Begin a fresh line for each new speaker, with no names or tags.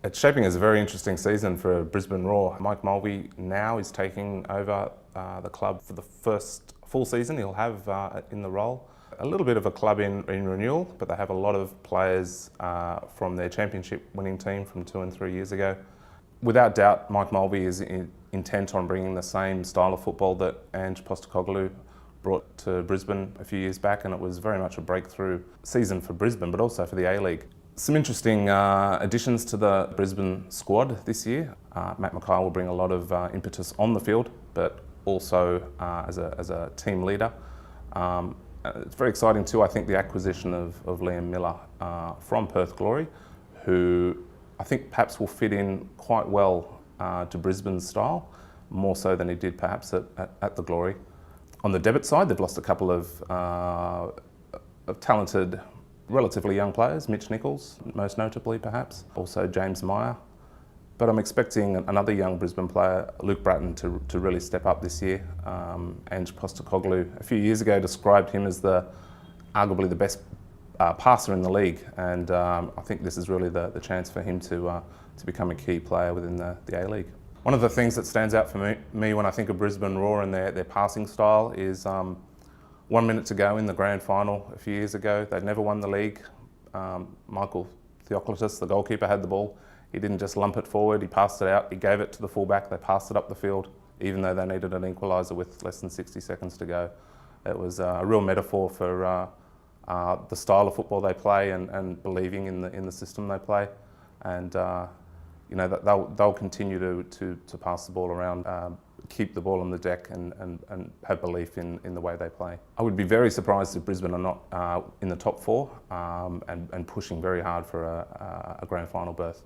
It's shaping as a very interesting season for Brisbane Roar. Mike Mulvey now is taking over the club for the first full season he'll have in the role. A little bit of a club in renewal, but they have a lot of players from their championship winning team from 2 and 3 years ago. Without doubt, Mike Mulvey is intent on bringing the same style of football that Ange Postecoglou brought to Brisbane a few years back, and it was very much a breakthrough season for Brisbane, but also for the A-League. Some interesting additions to the Brisbane squad this year. Matt Mackay will bring a lot of impetus on the field, but also as a team leader. It's very exciting too, I think, the acquisition of Liam Miller from Perth Glory, who I think perhaps will fit in quite well to Brisbane's style, more so than he did perhaps at the Glory. On the debit side, they've lost a couple of talented, relatively young players, Mitch Nichols, most notably perhaps, also James Meyer. But I'm expecting another young Brisbane player, Luke Bratton, to really step up this year. Ange Postecoglou a few years ago described him as arguably the best passer in the league, and I think this is really the chance for him to become a key player within the A-League. One of the things that stands out for me when I think of Brisbane Roar and their passing style is 1 minute to go in the grand final a few years ago. They'd never won the league. Michael Theocritus, the goalkeeper, had the ball. He didn't just lump it forward, he passed it out, he gave it to the fullback, they passed it up the field, even though they needed an equaliser with less than 60 seconds to go. It was a real metaphor for the style of football they play and believing in the system they play. And you know, they'll continue to pass the ball around, keep the ball on the deck and have belief in the way they play. I would be very surprised if Brisbane are not in the top four and pushing very hard for a grand final berth.